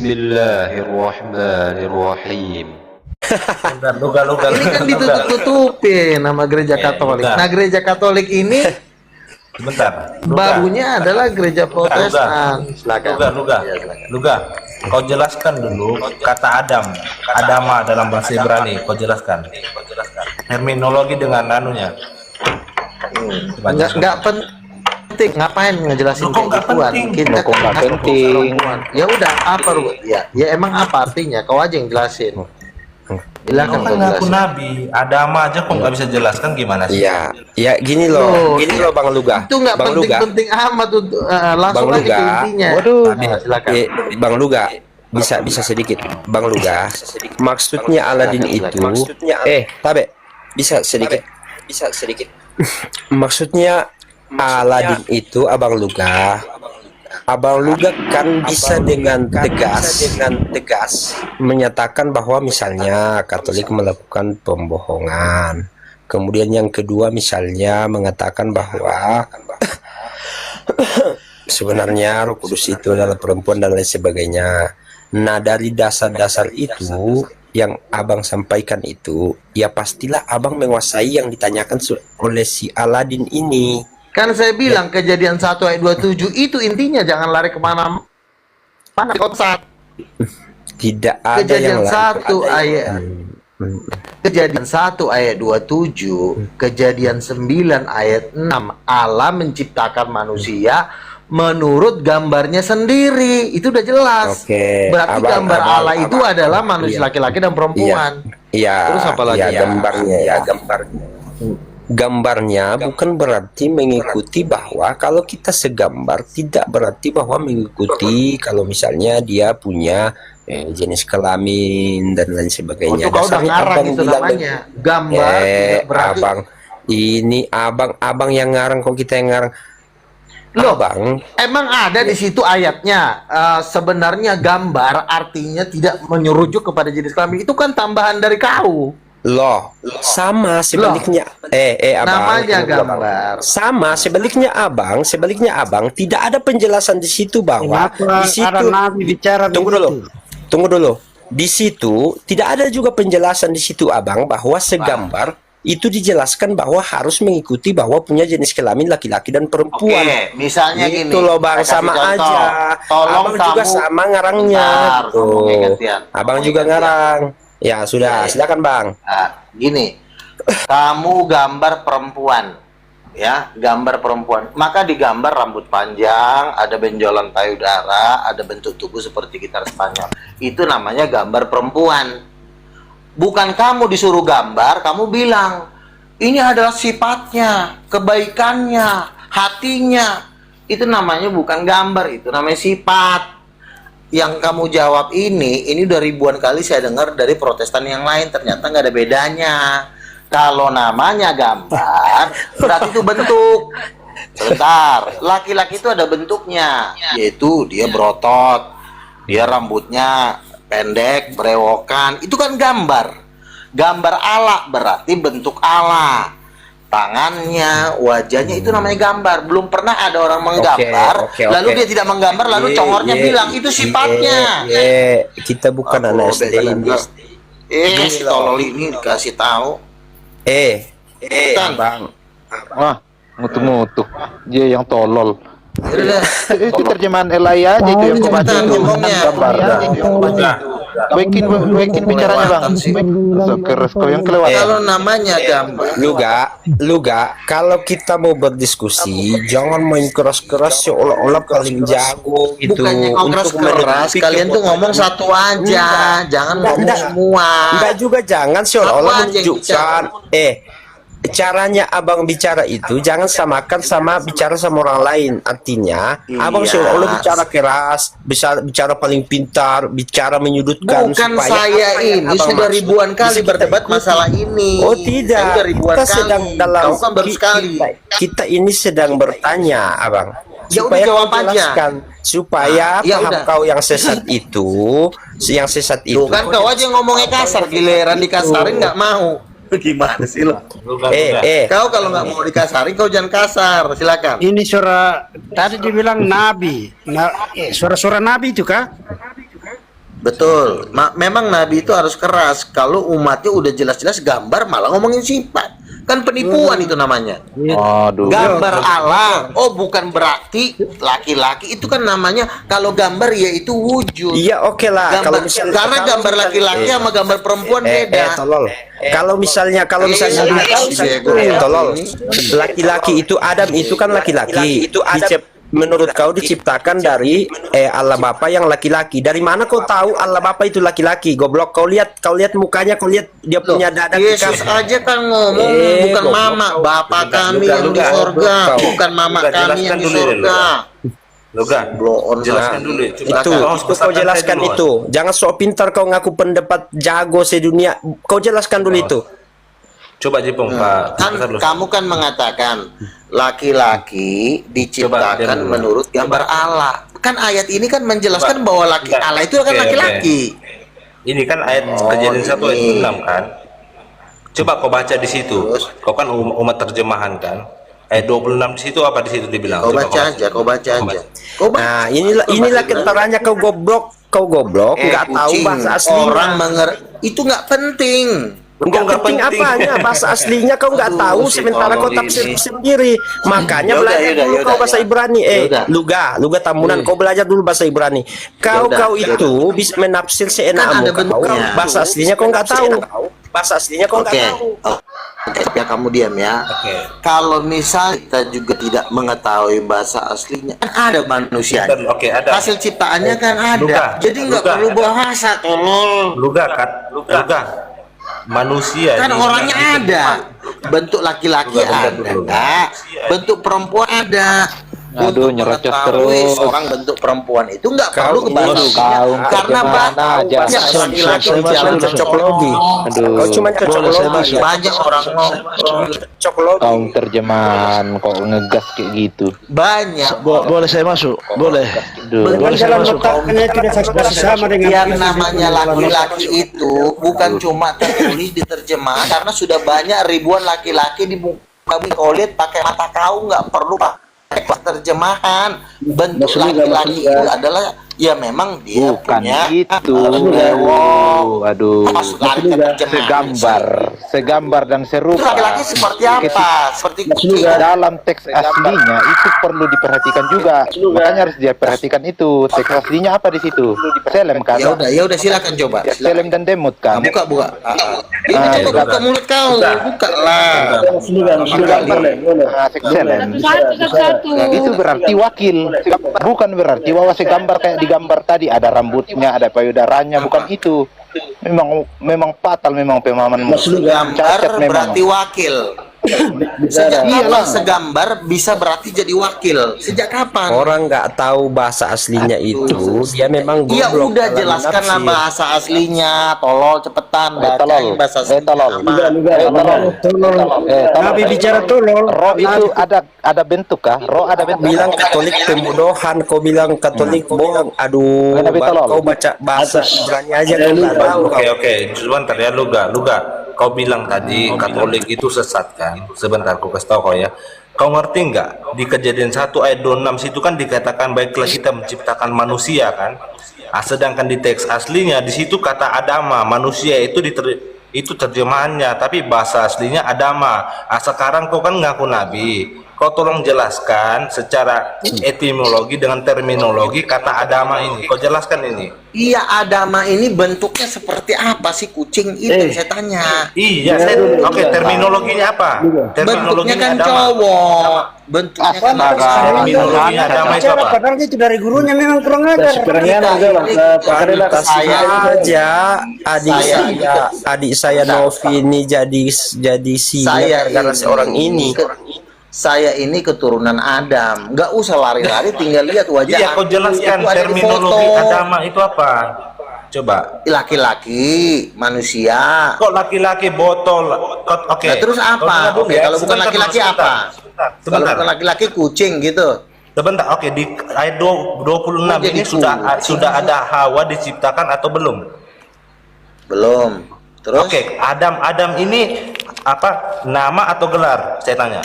Bismillahirrahmanirrahim. Ini kan ditutup-tutupin nama gereja Katolik. Nah, gereja Katolik ini Sebentar. barunya adalah gereja Protestan. Silakan. Luga. Kau jelaskan dulu kata Adam, Adama dalam bahasa Ibrani. Kau jelaskan. Terminologi dengan anunya. Nggak penting. Ngapain ngejelasin Kok nggak begituan? penting? Kita Kok nggak kan penting? perempuan. Ya udah, apa Ruh? Ya emang apa artinya? Kau aja yang jelasin. Silakan Kau kau kan ngaku jelasin. nabi, Adama aja kok nggak bisa jelaskan gimana sih? Iya, ya gini Loh, loh Bang Luga. Itu nggak Bang Luga. penting-penting amat untuk langsung Bang aja ke Luga. intinya. Waduh. Nah, silakan. Bang Luga, bisa sedikit. Bang Luga, maksudnya Aladin itu Tabe, bisa sedikit. Maksudnya Aladin itu Abang Luga kan bisa dengan tegas menyatakan bahwa misalnya Katolik melakukan pembohongan. Kemudian yang kedua misalnya mengatakan bahwa sebenarnya Roh Kudus itu adalah perempuan dan lain sebagainya. Nah, dari dasar-dasar itu yang Abang sampaikan itu, ya pastilah Abang menguasai yang ditanyakan oleh si Aladin ini. Kan saya bilang Kejadian 1 ayat 27 itu intinya, jangan lari kemana-mana. Kotak. Tidak ada Kejadian yang lain. 1 ayat Kejadian 1 ayat 27, Kejadian 9 ayat 6, Allah menciptakan manusia menurut gambarnya sendiri. Itu udah jelas. Oke. Berarti gambar Allah itu adalah manusia laki-laki dan perempuan. Iya. Terus apa lagi? Gambarnya bukan berarti mengikuti bahwa kalau kita segambar, tidak berarti bahwa mengikuti kalau misalnya dia punya jenis kelamin dan lain sebagainya. Kau udah ngarang itu namanya gambar, tidak berarti abang yang ngarang, kok kita yang ngarang. Loh, Abang, emang ada di situ ayatnya sebenarnya gambar artinya tidak menyerujuk kepada jenis kelamin. Itu kan tambahan dari kau. loh, sama sebaliknya. Abang. Namanya gambar. Sama sebaliknya abang tidak ada penjelasan di situ bahwa di situ Nabi bicara tunggu dulu. Di situ tidak ada juga penjelasan di situ abang bahwa segambar itu dijelaskan bahwa harus mengikuti bahwa punya jenis kelamin laki-laki dan perempuan. Oke, misalnya itu gini. loh bang, saya kasih sama contoh. aja. Tolong Abang kamu juga sama ngarangnya. Bentar, Tuh. ngomongnya gantian. Abang Ngomongnya juga gantian. ngarang. Ya sudah, silakan bang. Nah, gini. Kamu gambar perempuan. Ya, gambar perempuan. Maka digambar rambut panjang, ada benjolan payudara, ada bentuk tubuh seperti gitar Spanyol. Itu namanya gambar perempuan. Bukan kamu disuruh gambar, kamu bilang ini adalah sifatnya, kebaikannya, hatinya. Itu namanya bukan gambar, itu namanya sifat. Yang kamu jawab ini udah ribuan kali saya dengar dari Protestan yang lain. Ternyata nggak ada bedanya. Kalau namanya gambar, berarti itu bentuk. Sebentar, laki-laki itu ada bentuknya, yaitu dia berotot, dia rambutnya pendek, berewokan. Itu kan gambar. Gambar Allah berarti bentuk Allah, tangannya, wajahnya, itu namanya gambar. Belum pernah ada orang menggambar, lalu dia tidak menggambar, lalu congornya bilang itu sifatnya. Kita bukan anak SD ini. Si tolol ini dikasih tahu. Bang. Wah, mutu-mutu. Dia yang tolol. Itu terjemahan Elai aja itu yang kau baca itu. Gambar. Bikin bicaranya bang. Keras kau yang kelewatan. Kalau namanya gambar. Luga, kalau kita mau berdiskusi, jangan main keras-keras seolah-olah paling jago gitu. Bukannya kau keras-keras, kalian tuh ngomong satu aja, jangan ngomong semua. Enggak juga, jangan seolah-olah menunjukkan. Caranya abang bicara itu jangan samakan sama bicara sama orang lain. Artinya abang seolah-olah bicara keras, bicara paling pintar, bicara menyudutkan. Bukan saya ini sudah ribuan kali berdebat masalah ini. Oh tidak, kita sedang dalam kau kan baru sekali. Kita ini sedang bertanya abang. Ya udah jawab aja. Supaya paham kau yang sesat itu, Tuh kan kau aja ngomongnya kasar, giliran dikasarin nggak mau. Gimana sih lo? Kau kalau nggak mau dikasarin, kau jangan kasar. Silakan. Ini suara tadi dibilang nabi. Suara-suara nabi itu kah? Betul. Memang Nabi itu harus keras. Kalau umatnya udah jelas-jelas gambar malah ngomongin sifat. Kan penipuan itu namanya. Aduh. Gambar Allah. Oh, bukan berarti laki-laki itu kan namanya kalau gambar yaitu wujud. Iya, oke lah. Gambar, karena gambar laki-laki sama gambar perempuan beda. Tolol. Kalau misalnya tolol. Laki-laki itu Adam itu kan laki-laki. Menurut kau diciptakan dari Allah Bapa yang laki-laki. Dari mana kau tahu Allah Bapa itu laki-laki? Goblok, kau lihat mukanya, kau lihat dia punya dada. Yesus aja kan ngomong bukan mama, Bapa kami yang di surga, bukan mama kami yang di surga. Jelaskan dulu Itu kau jelaskan itu. Jangan sok pintar kau ngaku pendapat jago sedunia. Kau jelaskan dulu itu. Coba Jepong Pak. Kan kamu kan mengatakan laki-laki diciptakan menurut gambar Allah. Kan ayat ini kan menjelaskan bahwa Allah itu kan laki-laki. Ini kan ayat Kejadian 1 ayat 6 kan. Coba kau baca di situ. Kau kan umat terjemahan kan. Ayat 26 di situ apa di situ dibilang? Kau baca aja. Nah, inilah kentaranya kau goblok, nggak tahu bahasa aslinya. Orang itu nggak penting. Enggak penting apanya, bahasa aslinya kau nggak tahu, sementara kau tafsir sendiri. Makanya belajar dulu kau bahasa Ibrani. Luga tamunan, kau belajar dulu bahasa Ibrani. Kau itu bisa menafsir seenakmu. Bahasa aslinya kau nggak tahu. Oke, ya kamu diam ya. Kalau misal kita juga tidak mengetahui bahasa aslinya, kan ada manusia. Ada. Hasil ciptaannya kan ada. Jadi nggak perlu bahasa, tolong. Luga. Manusia kan orangnya ada, bentuk laki-laki ada, bentuk perempuan ada. Aduh, nyerocos terus. Orang bentuk perempuan itu nggak perlu kebahagiaan karena laki-laki cocok logi. Aduh, cuma cocok logi. Banyak orang cocok logi. kaum terjemahan kok ngegas kayak gitu. Banyak. Boleh saya masuk? Boleh. Boleh saya masuk? Yang namanya laki-laki itu bukan cuma tertulis di terjemahan, karena sudah banyak ribuan laki-laki di muka bumi. Kau lihat pakai mata kau, nggak perlu pakai terjemahan. Bentuk laki-laki itu adalah ya memang dia Bukan punya gitu. Aduh. Segambar dan serupa. Laki-laki seperti apa? Seperti kucing. Dalam teks aslinya itu perlu diperhatikan juga. Makanya harus diperhatikan itu. Teks aslinya apa di situ? Selem kan? Ya udah silakan coba. Selem dan demut kan? Buka. Ini coba buka mulut kau. Buka lah. Selem. Itu berarti wakil. Bukan berarti bahwa segambar kayak digambar tadi ada rambutnya, ada payudaranya, bukan itu. Memang fatal, memang pemahaman gambar berarti wakil. Sejak kapan segambar bisa berarti jadi wakil? Sejak kapan? Orang nggak tahu bahasa aslinya itu, dia memang goblok. Ya udah, jelaskanlah bahasa aslinya. Tolol, cepetan bacain bahasa aslinya. Tapi bicara tolol, roh itu ada bentuk kah? Roh ada bentuk. Bilang Katolik pembodohan, kau bilang Katolik bohong. Aduh, kau baca bahasa Ibrani aja kau nggak tahu. Oke, sebentar ya, Luga. Kau bilang tadi Katolik itu sesat kan? Sebentar, aku kasih tahu kau ya. Kau ngerti nggak? Di Kejadian 1 ayat 26 situ kan dikatakan baiklah kita menciptakan manusia kan? Sedangkan di teks aslinya di situ kata Adama, manusia itu itu terjemahannya, tapi bahasa aslinya Adama. Sekarang kau kan ngaku nabi. Kau tolong jelaskan secara etimologi dengan terminologi kata Adama ini. Kau jelaskan ini. Iya, Adama ini bentuknya seperti apa sih, kucing itu saya tanya. Iya, oke, terminologinya apa? Bentuknya kan cowok. Bentuknya kan terminologinya Adama itu apa? Padahal itu dari gurunya memang kurang ajar. Saya aja adik saya Novi ini jadi sial karena seorang ini. Saya ini keturunan Adam. Nggak usah lari-lari, tinggal lihat wajah. Iya, kau jelaskan terminologi Adama itu apa? Coba. Laki-laki, manusia. Kok laki-laki botol? Oke. Nah, terus apa? Oke, kalau bukan laki-laki apa? Kalau bukan laki-laki kucing gitu. Sebentar, oke, di ayat 26 ini sudah ada Hawa diciptakan atau belum? Belum. Terus? Oke, Adam ini apa? Nama atau gelar? Saya tanya.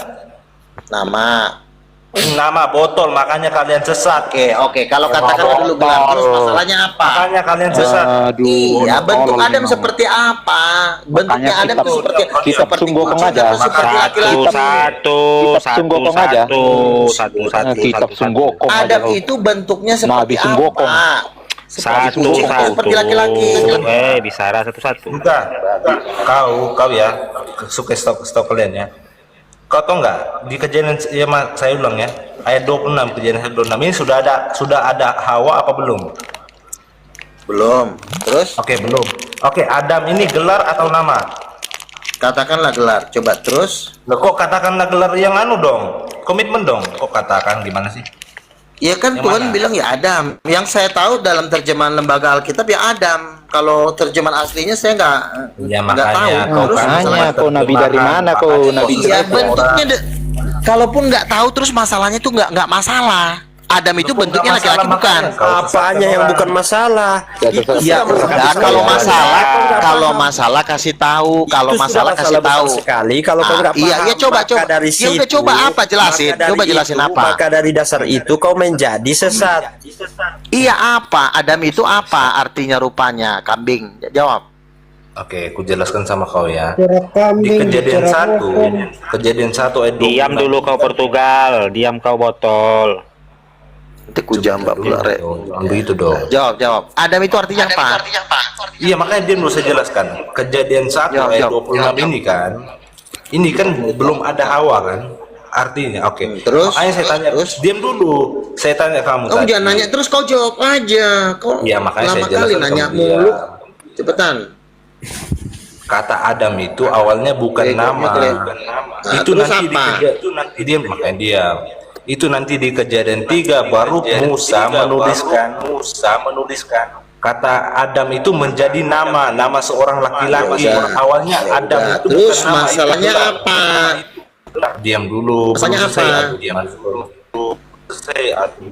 Nama. nama botol, makanya kalian sesat. Oke, kalau katakan dulu gelar, terus masalahnya apa? Makanya kalian sesat. Iya, bentuk Adam seperti apa? Bentuknya Adam itu seperti sungguh kucing aja. atau seperti laki-laki? Kitab Sunggokong aja. Kitab Sunggokong aja. Adam itu bentuknya seperti Nabi Sunggokong. apa? Seperti kucing atau seperti laki-laki? Bicara satu-satu. Enggak, kau ya, suka stok kalian ya. Kau tahu nggak di kejadian ya saya ulang ya, ayat 26 kejadian 26 ini sudah ada Hawa apa belum? Belum. Terus? Oke, belum. Oke, Adam ini gelar atau nama? Katakanlah gelar. Coba terus. Loh, kok katakanlah gelar yang anu dong? Komitmen dong. Kok katakan gimana sih? Ya kan Yang Tuhan mana? bilang ya Adam. Yang saya tahu dalam terjemahan lembaga Alkitab ya Adam. Kalau terjemahan aslinya saya Ya, nggak tahu. makanya kau Terus kan Makanya salah kau nabi dari mana kau Makanya nabi kau iya sesat. bentuknya kalaupun nggak tahu terus masalahnya itu nggak masalah. Adam itu Kok bentuknya nggak laki-laki masalah, bukan. makanya kau Apanya yang sesat bukan masalah? Itu Ya, sudah udah, kalau masalah kasih tahu, kalau Itu masalah sudah kasih besar tahu. sekali kalau kau nggak Iya, paham. iya, coba. Maka dari Ya udah, situ, coba apa jelasin? maka dari Coba jelasin itu, apa? Maka dari dasar itu kau menjadi sesat. Iya apa? Adam itu apa artinya rupanya? Kambing. Jawab. Oke, aku jelaskan sama kau ya. Bicara Di kambing, kejadian bicara satu, rokok. kejadian 1 ayat 26. Diam dulu kau Portugal, diam kau botol. Nanti ku jambak pula, Rek. Begitu dong. Jawab. Adam itu artinya apa? Iya, makanya dia harus saya jelaskan. Kejadian 1 Jawab, ayat jawab. 26 ini kan belum ada Hawa kan? Artinya, oke. Terus? Makanya saya tanya, Terus? diam dulu. Saya tanya kamu Kamu tadi. jangan nanya terus, kau jawab aja. Kau Iya, makanya lama saya kali jelaskan nanya sama dia. mulu. Cepetan. Kata Adam itu awalnya bukan nama. Nah, Itu terus nanti apa? itu nanti dia makanya dia. Itu nanti di kejadian 3 baru Musa menuliskan. Kata Adam itu menjadi nama seorang laki-laki. Ya udah. Awalnya Ya Adam udah. itu Terus bukan nama, masalahnya itu apa? Diam dulu. Masalahnya belum selesai apa? aku, diam dulu. Selesai aku.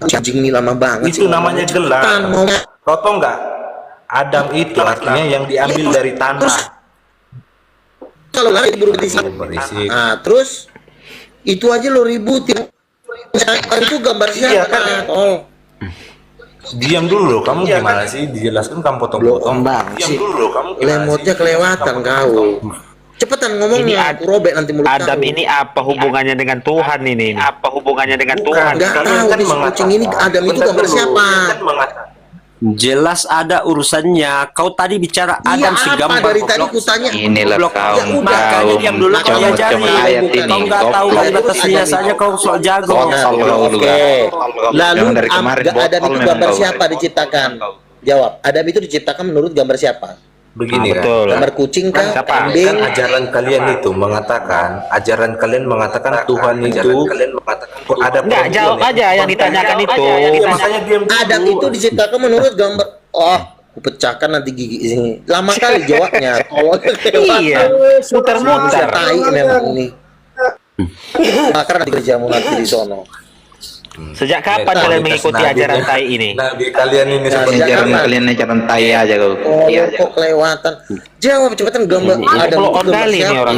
Cacing ini lama banget. Itu namanya gelar. Cepetan, mau. Kau tahu nggak? Adam itu artinya yang diambil dari tanah. Kalau lari berhenti sih. Berisik. Nah, terus itu aja lo ributin. Itu gambar siapa? Iya, kan? Oh, Diam dulu, kamu gimana sih? Dijelaskan kamu potong-potong. Bang, Diam sih. dulu, kamu gimana Lemotnya sih? kelewatan kau. Cepetan ngomongnya, aku robek nanti mulut Adam kau. ini apa hubungannya dengan Tuhan ini? Apa hubungannya dengan Tuhan? Nggak Kalian tahu kan nih si kucing ini Adam itu Bentar gambar dulu. siapa? Kalian kan mengatakan, Jelas ada urusannya. Kau tadi bicara Iya, Adam si apa gambar dari tadi goblok. kutanya? Inilah Goblok. kau Ya udah, makanya diam dulu kau macam-macam diajari. ayat ini. Kau nggak tahu Goblok. kalimat tasnya saja kau sok jago. Oke. Lalu Yang dari kemarin Adam botol itu memang gambar kau. siapa diciptakan? Jawab. Adam itu diciptakan menurut gambar siapa? begini kan. Betul. Gambar kucing kah? Kan Kambing? ajaran kalian itu mengatakan, Tuhan itu ada Enggak, jawab aja yang ditanyakan itu. Iya, makanya diam dulu. Adam itu diciptakan menurut gambar. Oh, aku pecahkan nanti gigi sini. Lama kali jawabnya. Tolong. Iya, muter-muter. Tai memang ini. Makar nanti kerjamu nanti di sono. Sejak kapan kalian mengikuti ajaran tai ini? Nabi kalian ini Nah, seperti sejak Ajaran kapan? kalian ajaran tai aja kau. Oh, kok kelewatan. Jawab cepetan gambar Adam Kalau itu gambar kali nih siapa? orang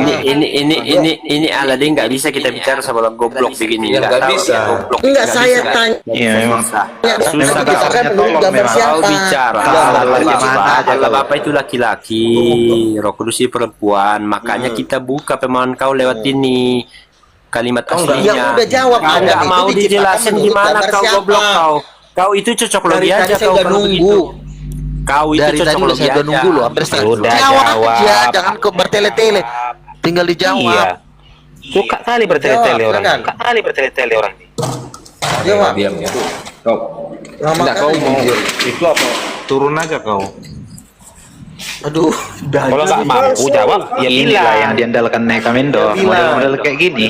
Ini Aladin nggak bisa kita bicara sama goblok begini. Ya, nggak bisa. Goblok. Enggak, Nggak saya bisa. tanya. Iya memang. Susah kita menurut gambar memang. siapa? Kau bicara Gambar Allah siapa? gimana aja Allah kau. Bapa itu laki-laki, Roh Kudus itu perempuan. Makanya kita buka pemahaman kau lewat ini kalimat Ya aslinya. udah jawab. Kau Adam nggak itu mau diciptakan dijelasin menurut gimana gambar kau siapa? goblok kau. Kau itu cocok Dari logi tadi aja saya kau udah kalau nunggu. begitu. Kau itu Dari tadi cocok udah logi saya udah aja. nunggu loh, hampir setengah. Udah, Jawab jawab. aja, jangan kau bertele-tele. Tinggal dijawab. Iya. Suka kali bertele-tele Jawab, orang. silakan. Suka kali bertele-tele orang. Jawab. diam ya. Kau Lama kau kali. mau itu apa? Turun aja kau. Aduh, Kalau nggak mampu jawab, ya Inilah yang bilang. diandalkan Nekamendo. Model-model kayak gini.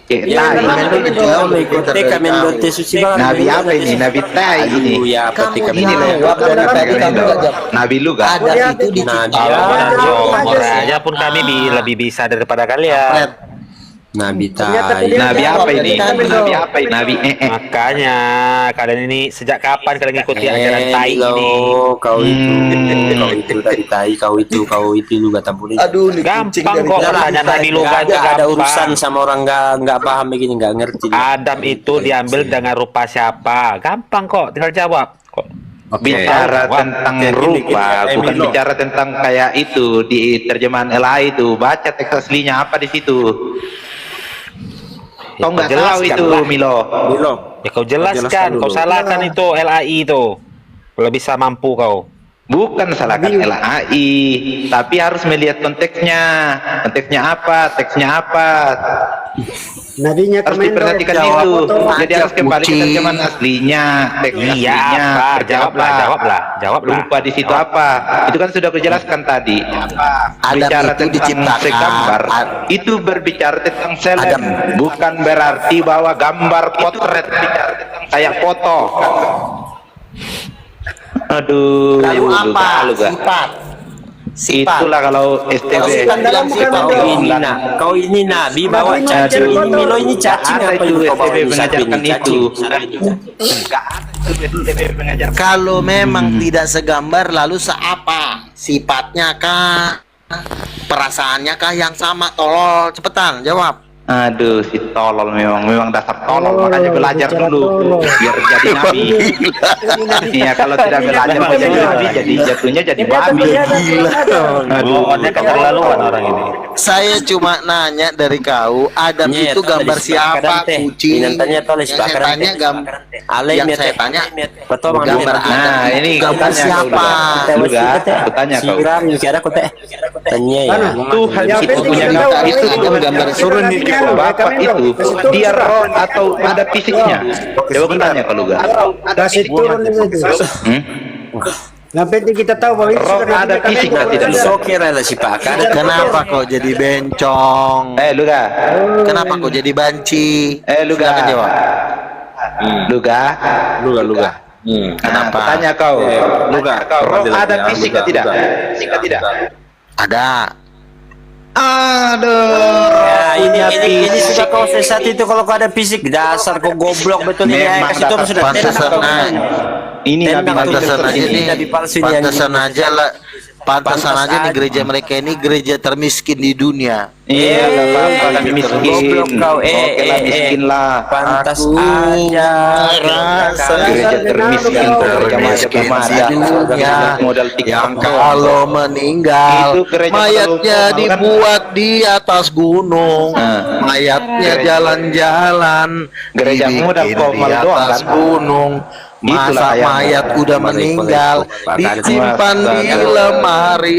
Kayak Ya, tai. memang men. begitu. Kau mau ikut Mendo teh suci banget. Nabi apa ini? Nabi tai ini. Aduh ya, Kamu petika Inilah yang jawab dari tadi kamu nggak jawab. Nabi lu gak? Adam itu diciptakan. Nabi. Kalau Jomor aja pun kami lebih bisa daripada kalian. Nabi Ternyata tai. dia- Nabi apa ini? Nabi Nabi apa ini? Nabi Makanya kalian ini sejak kapan kalian ngikuti ajaran tai Milo, ini? kau itu tadi tai, kau itu juga tak boleh. Aduh, Gampang kok bertanya Nabi Luga aja ada gampang. urusan sama orang nggak paham begini, nggak ngerti. Adam itu diambil dengan rupa siapa? Gampang kok, tinggal jawab. Kok bicara Wah, tentang oke, rupa, gini, bukan Milo. bicara tentang kayak itu di terjemahan LA itu. Baca teks aslinya apa di situ. Kau nggak tahu jelaskan itu, lah. Milo. Milo. Ya kau jelaskan, Jelaskan kau dulu. salahkan itu LAI itu. Kalau bisa mampu kau. Bukan salahkan LAI, tapi harus melihat konteksnya. Konteksnya apa? Teksnya apa? Nabinya Harus Kamendo diperhatikan jawab itu. atau Jadi harus kembali ke terjemahan aslinya, teks Iya aslinya. apa? seperti Jawablah, apa. jawablah. Lupa di situ apa? Itu kan sudah kujelaskan tadi. Adam Bicara itu tentang diciptakan. segambar, itu berbicara tentang seleb, bukan berarti bahwa gambar potret kayak foto. Aduh, Lalu apa? lu gak? Sifat. Sifat. Itulah kalau STB. dalam Kau ini nak, kau ini Nabi bawa Nabi cacing, mengajar ini Milo ini cacing Ada apa itu yang kau bawa STB ini sapi mengajarkan ini itu. cacing. Kalau memang tidak segambar, lalu seapa? Sifatnya kah? Perasaannya kah yang sama? Tolol, cepetan jawab. Aduh, si tolol memang dasar tolol, makanya belajar bicara dulu tolol. biar jadi nabi. Iya, kalau tidak belajar jadi nabi, jadi jatuhnya jadi babi. Aduh, dia keterlaluan orang ini. Saya cuma nanya dari kau, Adam Nyet, itu gambar tadi siapa? sepakat teh. Kucing. Yang tanya tulis Yang saya tanya Alay yang met, saya tanya betul bang gambar Alay. Adam Nah, itu ini gambar tanya siapa? kau, Lu gak? Aku tanya kau. Siram yang kira aku teh. Tanya ya. Tuhan Yang itu penting punya kita tahu, gambar itu Adam Tuhan gambar kita suruh nabi nih kan, bapak Kamendo. itu Kasih turun dia surat. roh atau ada fisiknya. Coba aku tanya kalau gak. Kasih turun itu. Yang penting kita tahu bahwa itu Roh sudah ada Nabi fisik Kamendo. tidak? So kira lah si Pak. Ada Kenapa kok jadi bencong? Lu gak? Kenapa kok jadi banci? Lu gak? Silakan jawab. Lu gak? Luga. Kenapa? Aku tanya kau. Lu gak? Roh Adil, ada ya, fisik Luga, tidak? Luga. Fisik tidak? Ada. Aduh. Ya, ini sudah kau sesat itu kalau kau ada fisik dasar kau goblok betul ini ya. Memang Kasih turun dasar sudah pantesan tenang, aja. Ini nabi Tendang nabi Pantesan aja ini nih. nabi palsu ini yang Pantesan aja lah. Pantesan Pantas aja nih aja. gereja mereka ini gereja termiskin di dunia. Iya, nggak apa-apa kami miskin. Goblok kau, Oke lah, miskin lah. pantas Aku aja. merasa Gereja termiskin, termiskin di dunia modal yang TikTok. kalau meninggal Itu gereja mayatnya kalau- dibuat di atas gunung, Nah. mayatnya Gereja- jalan-jalan Gerejamu udah dibikin kau di malu doang, atas kan? gunung. Itulah Masa ayatnya. mayat udah meninggal disimpan di lemari.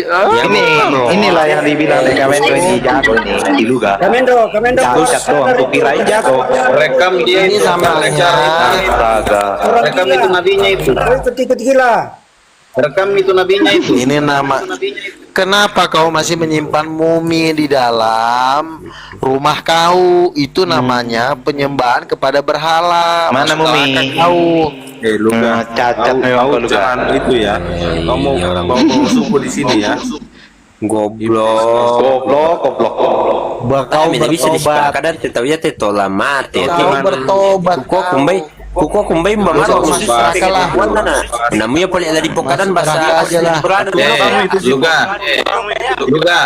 Inilah yang dibilang dari Kamendo ini jago nih, di Luga. Kamendo Cacat doang, tuh kirain jago. Rekam dia Ini itu namanya Astaga. rekam itu nabinya itu. ikut gila. Rekam itu nabinya itu. ini nama. Kenapa kau masih menyimpan mumi di dalam rumah kau? Itu namanya penyembahan kepada berhala. Mana Masuk mumi? akal kau. Luga. Cacat memang kau Luga. Jangan itu ya. Kamu suku di sini ya. Goblok. Goblok. Kau Kami bisa bertobat. disepakatan tetap ya tetola mati. Kau bertobat. Kuko kumbai mbak Masuk, masuk serahkanlah. namu ya boleh dari pokadan bahasa Serah aja lah. Luga.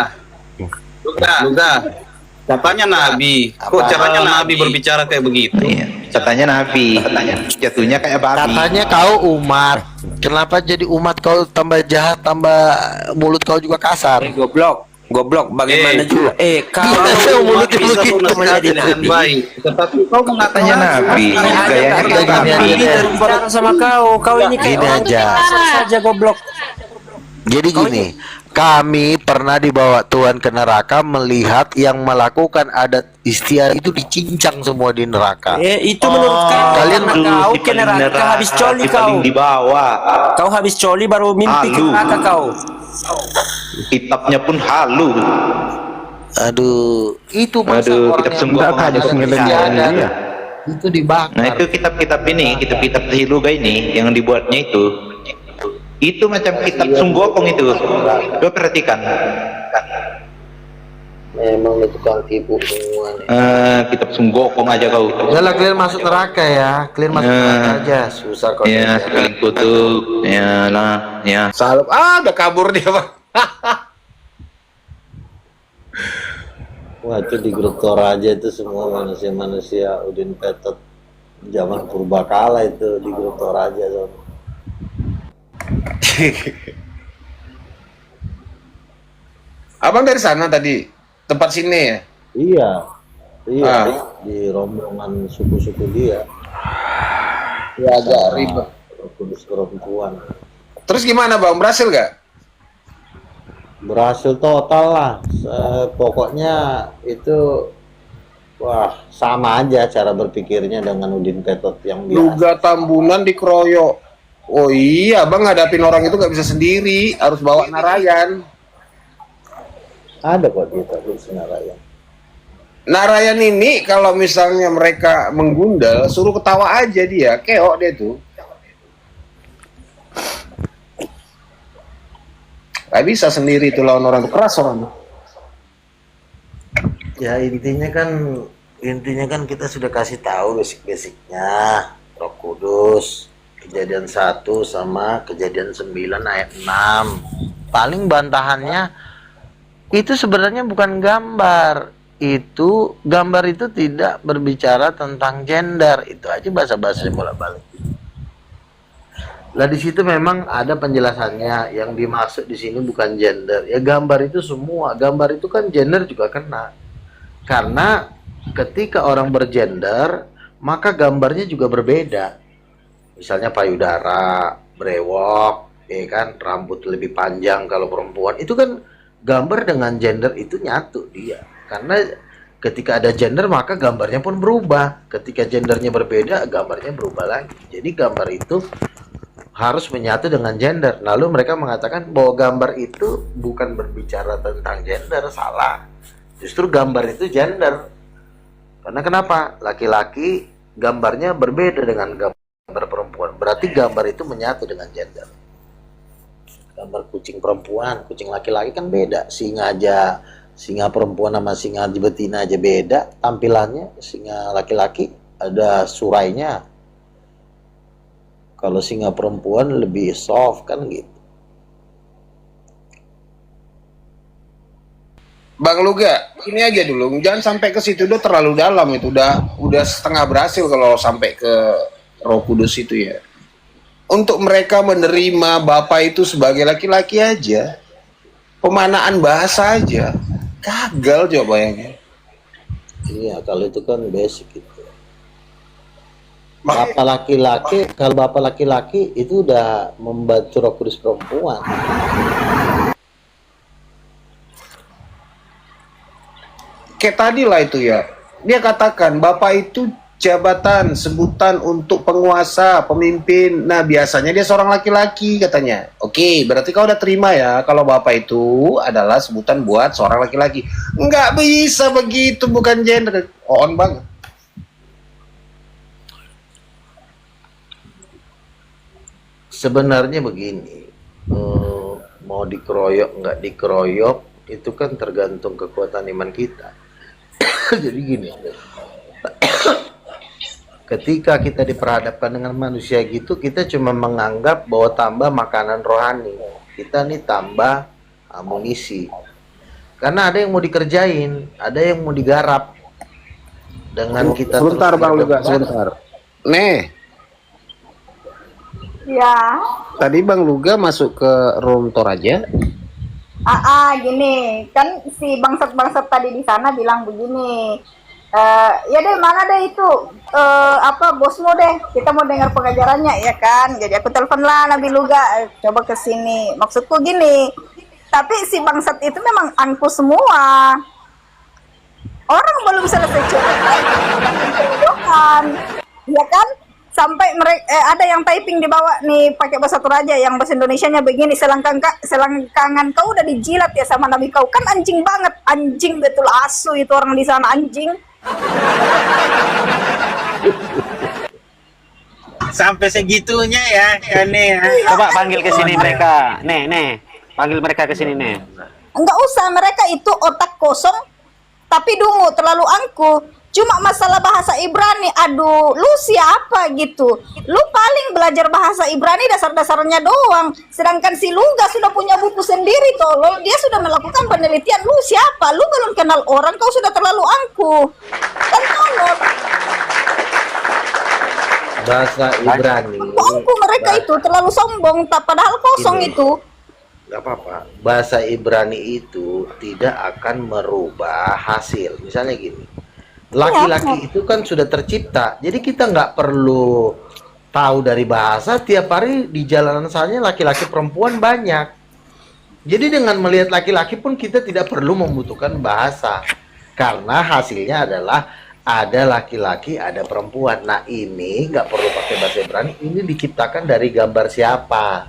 Katanya nabi. Kok caranya nabi berbicara kayak begitu? Katanya nabi. Jatuhnya kayak babi. Katanya kau umat. Kenapa jadi umat kau tambah jahat, tambah mulut kau juga kasar? Goblok bagaimana juga kau Mulutnya Bisa begitu. kau nasihatin dengan baik. Tetapi kau mengatakan Katanya nabi. Gayanya kayak babi. Gini bicara sama kau ini Gini kayak aja. saja goblok. Jadi gini, kami pernah dibawa Tuhan ke neraka melihat yang melakukan adat istiar itu dicincang semua di neraka. Itu menurut kau Kalian karena dulu kau si ke paling neraka habis coli si paling kau. di bawah. Kau habis coli baru mimpi ke Halu. neraka kau. Kitabnya pun halu. Aduh, itu masa Aduh, orang kitab yang sungguh bawa aja istiadat dia. itu dibakar. Nah itu kitab-kitab ini, kitab-kitab Siluga ini yang dibuatnya itu macam kitab Sunggokong itu. Coba perhatikan. Memang itu tukang tipu semua nih. Kita sunggokong aja kau. Udahlah, kalian masuk neraka ya. Kalian masuk neraka aja. Susah kok. Ya, saling kutuk. Ya lah, ya. Salam. Udah kabur dia, Bang. Wah, itu di grup Toraja itu semua manusia-manusia Udin Petot zaman purbakala itu di grup Toraja tuh. Abang dari sana tadi, tempat sini ya? Iya, iya, Ah. di rombongan suku-suku dia. Ya agak ribet. Kudus perempuan. Terus gimana, Bang? Berhasil gak? Berhasil total lah. Pokoknya itu wah, sama aja cara berpikirnya dengan Udin Petot yang biasa. Luga Tambunan dikeroyok. Oh iya, Bang, ngadapin orang itu gak bisa sendiri, harus bawa narayan. Ada kok kita di Senaraya. Narayan ini kalau misalnya mereka menggundal, suruh ketawa aja dia, keok dia tuh. Gak bisa sendiri tuh lawan orang tuh, keras orang tuh. Ya intinya kan kita sudah kasih tahu basic-basicnya Roh Kudus, kejadian 1 sama kejadian 9 ayat 6. Paling bantahannya itu sebenarnya bukan gambar. Gambar itu tidak berbicara tentang gender. Itu aja bahasa-bahasa bolak-balik. Lah di situ memang ada penjelasannya, yang dimaksud di sini bukan gender. Ya gambar itu semua. Gambar itu kan gender juga kena. Karena ketika orang bergender, maka gambarnya juga berbeda. Misalnya payudara, brewok, ya kan, rambut lebih panjang kalau perempuan. Itu kan gambar dengan gender itu nyatu dia. Karena ketika ada gender maka gambarnya pun berubah. Ketika gendernya berbeda, gambarnya berubah lagi. Jadi gambar itu harus menyatu dengan gender. Lalu mereka mengatakan bahwa gambar itu bukan berbicara tentang gender. Salah. Justru gambar itu gender. Karena kenapa? Laki-laki gambarnya berbeda dengan gambar perempuan. Berarti gambar itu menyatu dengan gender. Gambar kucing perempuan, kucing laki-laki kan beda. Singa perempuan sama singa betina aja beda tampilannya. Singa laki-laki ada surainya. Kalau singa perempuan lebih soft kan gitu. Bang Luga, ini aja dulu, jangan sampai ke situ, udah terlalu dalam itu, udah setengah berhasil kalau sampai ke Roh Kudus itu ya. Untuk mereka menerima Bapak itu sebagai laki-laki aja, pemanaan bahasa aja, gagal jawabannya. Iya, kalau itu kan basic itu. Bapak laki-laki, kalau bapak laki-laki itu udah membantu Roh Kudus perempuan. Kayak tadi lah itu ya, dia katakan Bapak itu jabatan, sebutan untuk penguasa, pemimpin. Nah, biasanya dia seorang laki-laki katanya. Oke, berarti kau udah terima ya kalau Bapak itu adalah sebutan buat seorang laki-laki. Nggak bisa begitu, bukan gender. On banget. Sebenarnya begini, mau dikeroyok nggak dikeroyok itu kan tergantung kekuatan iman kita. Jadi gini, ketika kita diperhadapkan dengan manusia gitu, kita cuma menganggap bahwa tambah makanan rohani, kita nih tambah amunisi. Karena ada yang mau dikerjain, ada yang mau digarap. Dengan kita Sebentar terus Bang Luga, berdebat. sebentar. Nih, Ya, tadi Bang Luga masuk ke room Toraja. gini, kan si bangsat-bangsat tadi di sana bilang begini, ya deh mana deh itu, bosmu deh, kita mau dengar pengajarannya ya kan, jadi aku telepon lah Nabi Luga, coba ke sini, maksudku gini, tapi si bangsat itu memang angku semua, orang belum selesai cerita, ya kan? Sampai mereka ada yang typing di bawah nih pakai bahasa Toraja yang bahasa Indonesianya begini, selangkangan kau udah dijilat ya sama nabi kau, kan anjing banget, anjing betul asu itu orang di sana, anjing. Sampai segitunya ya, nih ya. Coba panggil ke sini mereka. Nih, panggil mereka ke sini nih. Enggak usah, mereka itu otak kosong, Tapi dungu terlalu angku. Cuma masalah bahasa Ibrani, aduh, lu siapa gitu? Lu paling belajar bahasa Ibrani dasar-dasarnya doang. Sedangkan si Luga sudah punya buku sendiri, tolol. Dia sudah melakukan penelitian. Lu siapa? Lu belum kenal orang, kau sudah terlalu angku. Kan tolol. Bahasa Ibrani. Angku mereka itu terlalu sombong, padahal kosong Ini. itu. Gak apa-apa. Bahasa Ibrani itu tidak akan merubah hasil. Misalnya gini, laki-laki itu kan sudah tercipta, jadi kita nggak perlu tahu dari bahasa. Tiap hari di jalanan saja laki-laki perempuan banyak. Jadi dengan melihat laki-laki pun kita tidak perlu membutuhkan bahasa, karena hasilnya adalah ada laki-laki, ada perempuan. Nah ini nggak perlu pakai bahasa Ibrani. Ini diciptakan dari gambar siapa?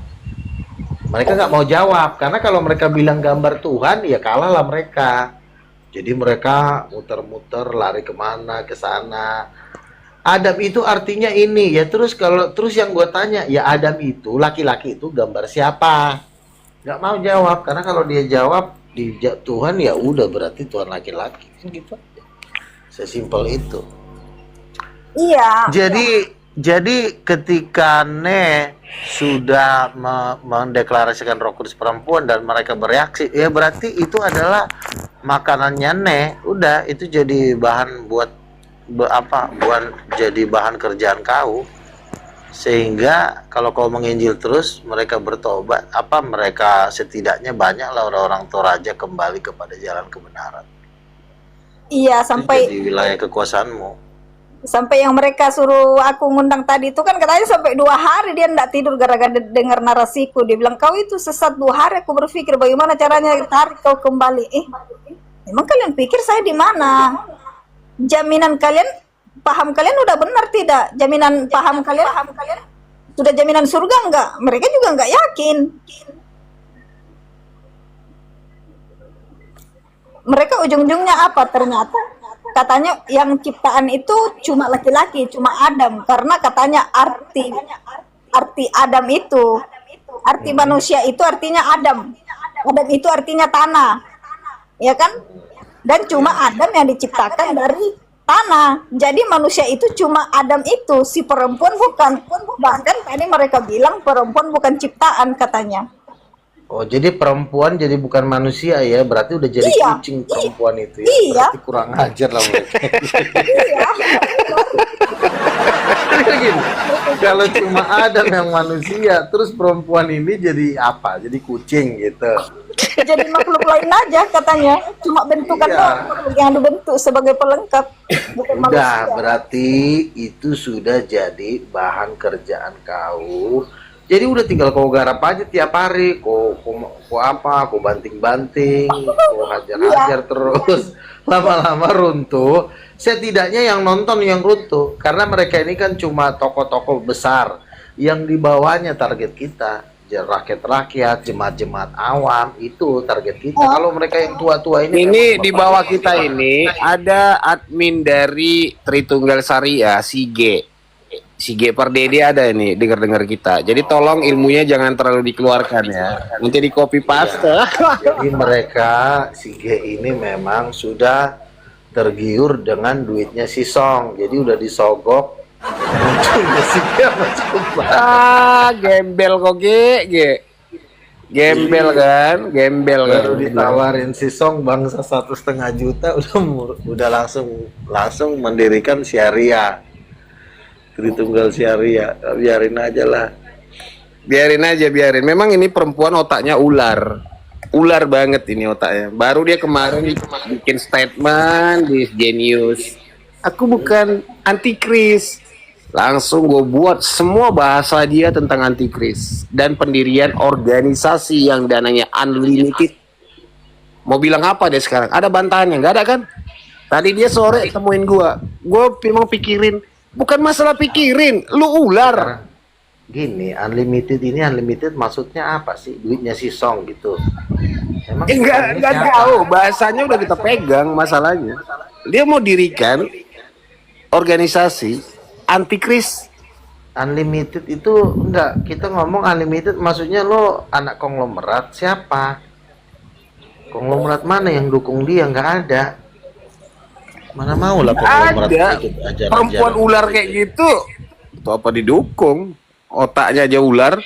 Mereka nggak mau jawab, karena kalau mereka bilang gambar Tuhan, ya kalahlah mereka. Jadi mereka muter-muter, lari kemana, ke sana. Adam itu artinya ini ya. Terus yang gue tanya, ya Adam itu, laki-laki itu gambar siapa? Nggak mau jawab, karena kalau dia jawab di Tuhan, ya udah berarti Tuhan laki-laki. Gitu aja. Sesimpel itu. Iya. Jadi ketika sudah mendeklarasikan Roh Kudus perempuan dan mereka bereaksi, ya berarti itu adalah makanannya udah itu jadi bahan buat jadi bahan kerjaan kau. Sehingga kalau kau menginjil terus, mereka bertobat, mereka setidaknya banyaklah orang-orang Toraja kembali kepada jalan kebenaran. Iya, Itu sampai jadi wilayah kekuasaanmu. yang mereka suruh aku ngundang tadi itu kan katanya sampai 2 hari dia nggak tidur gara-gara dengar narasiku. Dia bilang, kau itu sesat 2 hari. Aku berpikir bagaimana caranya tarik kau kembali. Emang kalian pikir saya di mana? Jaminan kalian, paham kalian udah benar tidak? Jaminan paham kalian sudah jaminan surga enggak? Mereka juga enggak yakin. Mereka ujung-ujungnya apa? Ternyata katanya yang ciptaan itu cuma laki-laki, cuma Adam, karena katanya arti Adam itu, arti manusia itu artinya Adam. Adam itu artinya tanah, ya kan? Dan cuma Adam yang diciptakan dari tanah. Jadi manusia itu cuma Adam itu, si perempuan bukan. Bahkan tadi mereka bilang perempuan bukan ciptaan katanya. Oh, jadi perempuan jadi bukan manusia ya? Berarti udah jadi kucing perempuan itu ya? Iya. Berarti kurang ajar lah mereka. Iya. Gini, kalau cuma Adam yang manusia, terus perempuan ini jadi apa? Jadi kucing gitu. Jadi makhluk lain aja katanya. Cuma bentukan doang yang dibentuk sebagai pelengkap, bukan Udah, manusia. berarti itu sudah jadi bahan kerjaan kau. Jadi udah tinggal kau garap aja tiap hari, kau banting-banting, kau hajar-hajar terus, lama-lama runtuh. Setidaknya yang nonton yang runtuh, karena mereka ini kan cuma tokoh-tokoh besar, yang di bawahnya target kita, rakyat-rakyat, jemaat-jemaat awam, itu target kita. Kalau mereka yang tua-tua ini di bawah kita ini ada admin dari Tritunggal Syariah, Sige Pardede ada ini dengar-dengar kita. Jadi tolong ilmunya jangan terlalu dikeluarkan ya. Nanti di copy paste. Jadi mereka Sige ini memang sudah tergiur dengan duitnya si Song. Jadi udah disogok. Gembel kok gembel kan, Baru ditawarin si Song bangsa 1,5 juta udah langsung mendirikan syariah. Tritunggal Syariah, biarin aja lah. Biarin. Memang ini perempuan otaknya ular banget ini otaknya. Baru dia kemarin bikin statement di Genius. Aku bukan antikris. Langsung gue buat semua bahasa dia tentang antikris dan pendirian organisasi yang dananya unlimited. Mau bilang apa dia sekarang? Ada bantahannya? Nggak ada kan? Tadi dia sore temuin gue memang pikirin. Bukan masalah pikirin, lu ular. Gini, unlimited maksudnya apa sih? Duitnya si Song gitu. Emang Enggak tahu, bahasanya udah kita pegang masalahnya. Dia mau dirikan organisasi antikris. Unlimited itu enggak, kita ngomong unlimited maksudnya lo anak konglomerat siapa? Konglomerat mana yang dukung dia? Nggak ada. Mana mau lah konglomerat Ada ikut ajaran perempuan ular kayak gitu. Itu apa didukung? Otaknya aja ular.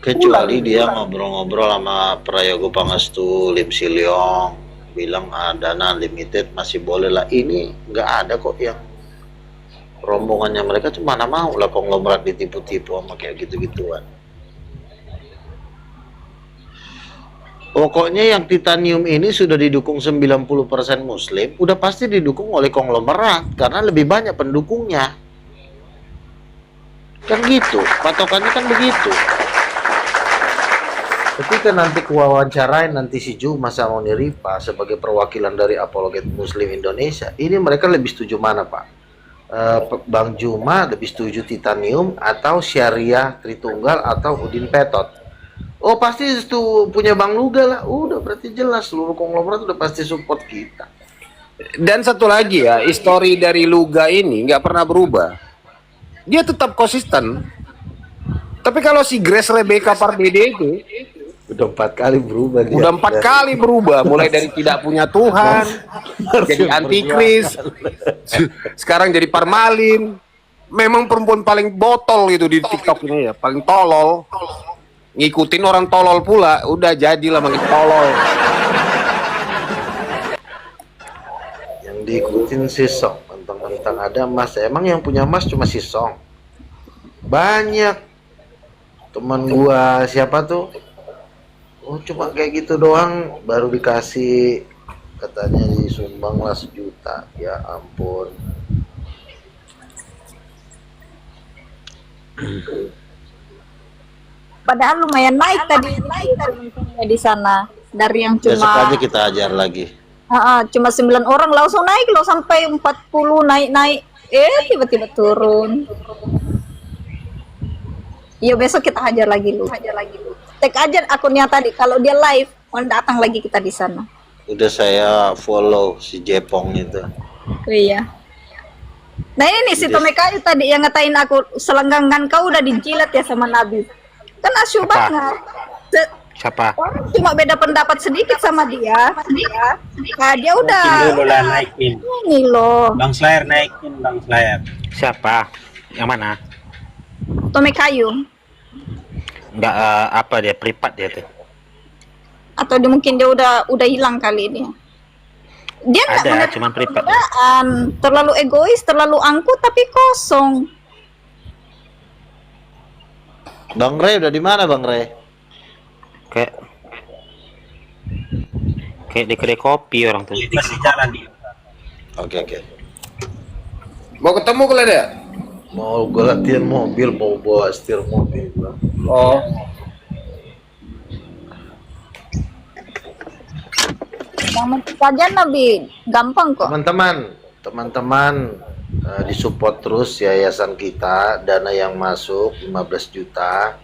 Kecuali dia ngobrol-ngobrol sama Prayogo Pangestu, Lim Siliong, bilang Dana Unlimited masih boleh lah. Ini nggak ada kok yang rombongannya mereka tuh mana mau lah konglomerat ditipu-tipu sama kayak gitu-gituan. Pokoknya yang titanium ini sudah didukung 90% muslim, udah pasti didukung oleh konglomerat karena lebih banyak pendukungnya. Kan gitu, patokannya kan begitu. Ketika nanti kuwawancarain nanti si Juma sama Niripa sebagai perwakilan dari Apologet Muslim Indonesia, ini mereka lebih setuju mana, Pak? Bang Juma lebih setuju titanium atau Syariah Tritunggal atau Udin Petot? Oh pasti itu punya Bang Luga lah. Udah berarti jelas seluruh konglomerat udah pasti support kita. Dan satu lagi ya, histori dari Luga ini nggak pernah berubah. Dia tetap konsisten. Tapi kalau si Grace Rebecca Pardede itu Udah 4 kali berubah dia. udah 4 kali berubah, mulai dari tidak punya Tuhan, jadi antikris, sekarang jadi parmalin. Memang perempuan paling botol itu di TikTok ini ya, paling tolol. Ngikutin orang tolol pula, udah jadilah makin tolol. Yang diikutin si Song, mentang-mentang ada emas. Emang yang punya emas cuma si Song. Banyak teman gua siapa tuh? Oh cuma kayak gitu doang, baru dikasih katanya disumbang lah 1 juta. Ya ampun. Padahal lumayan naik tadi di sana dari yang Besok cuma aja kita ajar lagi. cuma 9 orang langsung naik loh sampai 40 naik tiba-tiba turun. Iya besok kita hajar lagi lu. Tek aja akunnya tadi kalau dia live mau datang lagi kita di sana. Udah saya follow si Jepong itu. Oh, iya. Nah ini nih si Tomekayu tadi yang ngatain aku selenggangan kau udah dijilat ya sama Nabi. Kan asyik Siapa? banget. Siapa? Orang cuma beda pendapat sedikit sama dia. Nah, dia udah Dulu lah naikin. ini loh. Bang Slayer naikin, Bang Slayer. Siapa? Yang mana? Tomekayu. Enggak apa dia privat dia tuh. Atau dia mungkin dia udah hilang kali ini. Dia nggak Ada, menerima cuman privat. perbedaan, terlalu egois, terlalu angkuh tapi kosong. Bang Ray udah di mana Bang Ray? Kayak di kedai kopi orang tuh. Masih jalan dia. Oke. Mau ketemu kalian ya? Mau gue latihan mobil, mau bawa setir mobil. Bang. Oh, Yang penting saja Nabi, gampang kok. Teman-teman disupport terus yayasan kita, dana yang masuk 15 juta.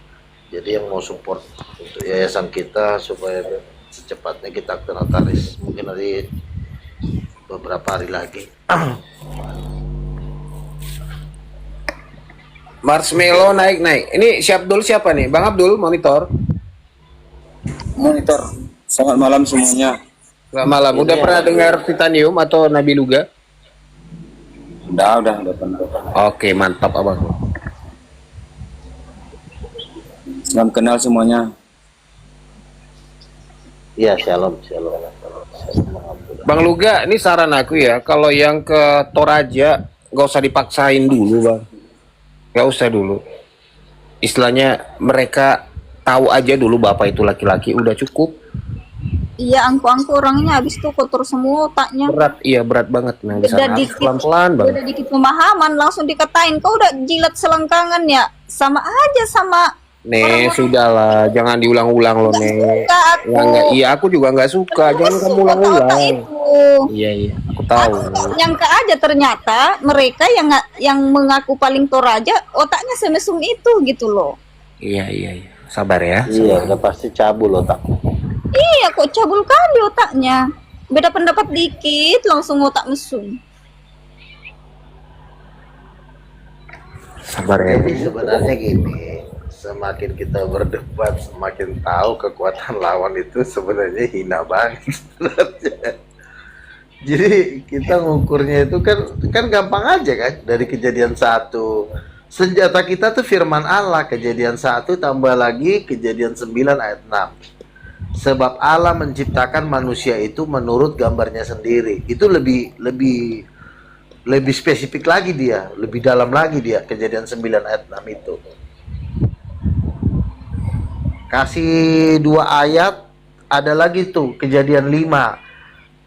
Jadi yang mau support untuk yayasan kita supaya secepatnya kita ke notaris, mungkin nanti beberapa hari lagi. Marshmallow naik. Ini si Abdul siapa nih? Bang Abdul monitor. Selamat malam semuanya. Selamat malam. Udah pernah dengar Titanium atau Nabi Luga? Udah pernah. Oke, mantap abang. Salam kenal semuanya. Iya, shalom. Bang Luga, ini saran aku ya, kalau yang ke Toraja nggak usah dipaksain dulu bang, nggak usah dulu. Istilahnya mereka tahu aja dulu bapak itu laki-laki, udah cukup. Iya, angku-angku orangnya habis itu kotor semua otaknya. Berat banget. Nah, di Beda sana harus dikit, pelan-pelan bang. beda dikit pemahaman langsung dikatain kau udah jilat selengkangan ya, sama aja sama. Nih, sudahlah, jangan diulang-ulang loh, Nggak Nek. suka aku. Ya, enggak, iya, aku juga nggak suka. Jangan kamu Otak-otak ulang-ulang. itu. Iya, aku tahu. Aku nyangka aja ternyata mereka yang mengaku paling Toraja otaknya semesum itu gitu loh. Iya. Sabar ya. Iya, udah pasti cabul otakku. Iya, kok cabul kali otaknya. Beda pendapat dikit langsung otak mesum. Sabar ya. Jadi sebenarnya gini, semakin kita berdebat, semakin tahu kekuatan lawan itu sebenarnya hina banget sebenarnya. Jadi kita ngukurnya itu kan gampang aja kan, dari kejadian 1. Senjata kita tuh firman Allah, kejadian 1 tambah lagi kejadian 9 ayat 6. Sebab Allah menciptakan manusia itu menurut gambarnya sendiri. Itu lebih spesifik lagi dia, lebih dalam lagi dia, kejadian 9 ayat 6 itu. Kasih 2 ayat, ada lagi tuh kejadian 5.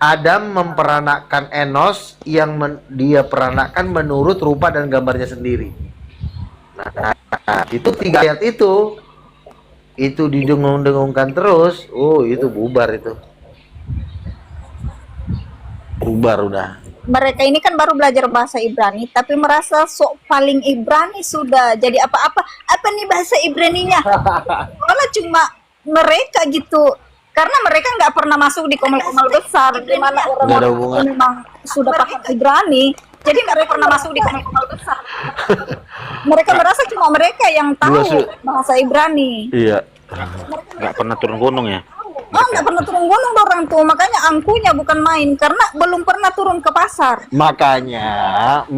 Adam memperanakkan Enos yang dia peranakkan menurut rupa dan gambarnya sendiri. Nah, itu 3 ayat itu didengung-dengungkan terus. Oh, itu bubar itu. Bubar udah. Mereka ini kan baru belajar bahasa Ibrani, tapi merasa sok paling Ibrani sudah. Jadi apa nih bahasa Ibraninya? Malah cuma mereka gitu. Karena mereka nggak pernah masuk di komal-komal besar, di mana orang-orang memang sudah paham Ibrani. Jadi nggak pernah masuk di komal-komal besar. Mereka merasa cuma mereka yang tahu bahasa Ibrani. Iya. Nggak pernah turun gunung ya? Oh, nggak pernah turun gunung orang tuh, makanya angkunya bukan main karena belum pernah turun ke pasar. Makanya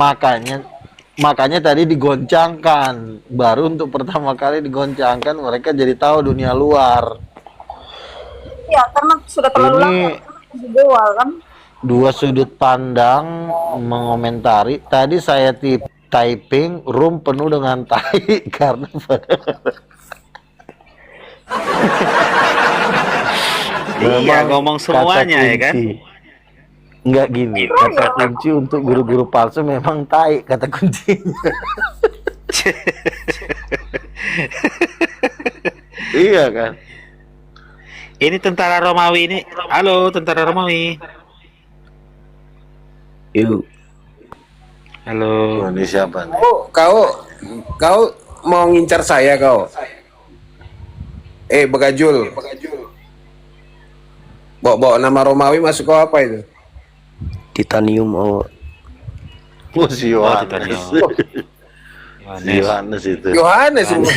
tadi digoncangkan. Baru untuk pertama kali digoncangkan, mereka jadi tahu dunia luar. Ya, karena sudah terlalu lama di Goa kan. 2 sudut pandang mengomentari. Tadi saya typing room penuh dengan tai karena Iya, ngomong semuanya ya kan? Enggak gini, kata kunci untuk guru-guru palsu memang tai, kata kuncinya. Iya kan? Ini tentara Romawi ini. Halo, tentara Romawi. Yuk. Halo. Ini siapa nih? Oh, kau mau ngincar saya kau? Begajul. Bawa nama Romawi masuk kau apa itu? Titanium. Oh, si Yohanes. Yohanes. itu. Yohanes semua.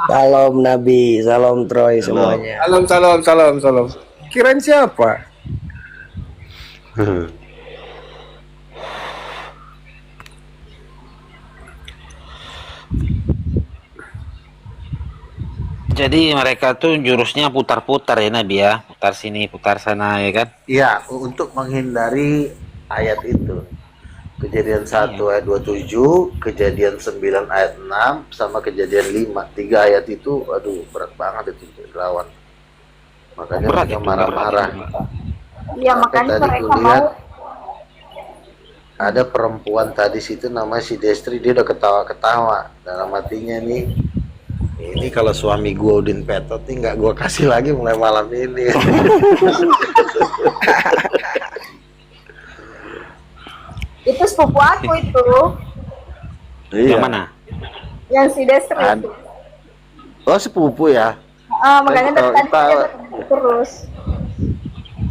Salam Nabi, salam Troy semuanya. Salam. Kirain siapa? Jadi mereka tuh jurusnya putar-putar ya Nabi ya, putar sini, putar sana ya kan? Iya, untuk menghindari ayat itu. Kejadian 1 ayat 27, kejadian 9 ayat 6, sama kejadian 5. 3 ayat itu, aduh berat banget itu lawan. Makanya Berat mereka itu, marah-marah. Iya, makanya tadi mereka kulihat mau. ada perempuan tadi situ namanya si Destri, dia udah ketawa-ketawa. Dalam hatinya nih, ini kalau suami gua Udin Petot nih nggak gua kasih lagi mulai malam ini. Itu sepupu aku itu. Iya. Yang mana? Yang si Destri itu. Oh, sepupu ya? Makanya dari tadi dia terus.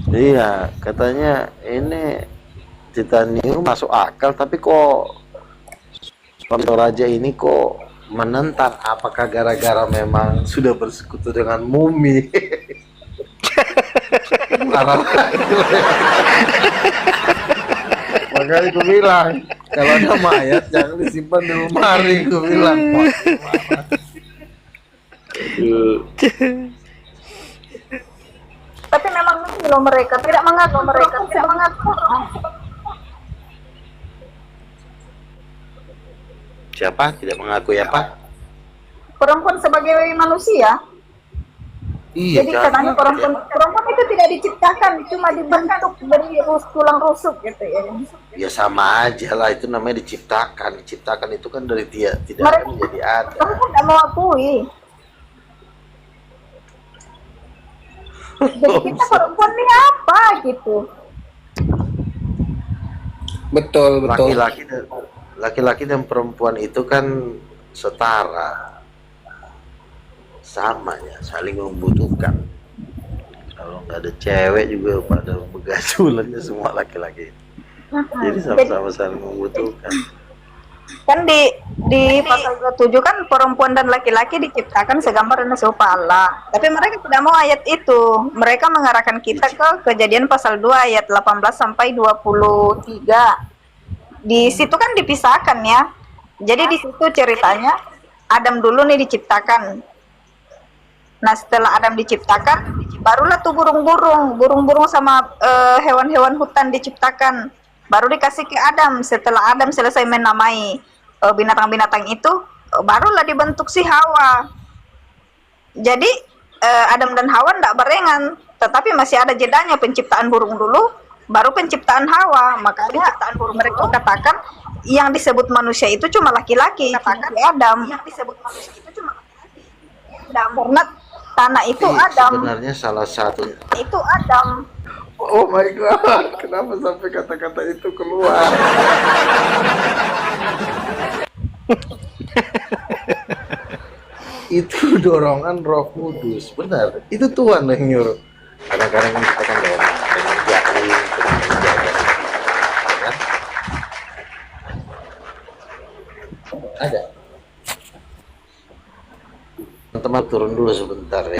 Iya, katanya ini Titanium masuk akal, tapi kok Raja ini kok menentang. Apakah gara-gara memang sudah bersekutu dengan mumi? Makanya aku bilang, kalau ada mayat jangan disimpan di lemari, aku bilang. Tapi memang belum mereka tidak mengaku tidak mengaku. Siapa? Tidak mengakui apa? Perempuan sebagai manusia. Iya, Jadi katanya perempuan itu tidak diciptakan, cuma dibentuk dari tulang rusuk gitu ya. Ya sama aja lah, itu namanya diciptakan. Diciptakan itu kan dari dia tidak Mereka- menjadi ada. Kamu kan tidak mau akui. Jadi kita perempuan ini apa gitu? Betul. Laki-laki dan perempuan itu kan setara, sama ya, saling membutuhkan. Kalau nggak ada cewek juga pada begajulannya semua laki-laki. Jadi sama-sama saling membutuhkan. Kan di Di pasal 27 kan perempuan dan laki-laki diciptakan segambar dan serupa Allah. Tapi mereka tidak mau ayat itu. Mereka mengarahkan kita ke Kejadian pasal 2 ayat 18 sampai 23. Di situ kan dipisahkan ya. Jadi di situ ceritanya Adam dulu nih diciptakan. Nah, setelah Adam diciptakan, barulah tuh burung-burung sama hewan-hewan hutan diciptakan. Baru dikasih ke Adam. Setelah Adam selesai menamai binatang-binatang itu, barulah dibentuk si Hawa. Jadi Adam dan Hawa tidak barengan, tetapi masih ada jedanya, penciptaan burung dulu, baru penciptaan Hawa. Makanya penciptaan burung mereka katakan yang disebut manusia itu cuma laki-laki, katakan Adam. Yang disebut manusia itu cuma laki-laki. Adam. Karena tanah itu Adam. Sebenarnya salah satu Itu Adam. Oh my god, kenapa sampai kata-kata itu keluar? itu dorongan Roh Kudus, benar. Itu Tuhan yang nyuruh. Kadang-kadang kan kita kan dengan jahil, dengan menjaga, kan? Ada. Teman-teman turun dulu sebentar ya.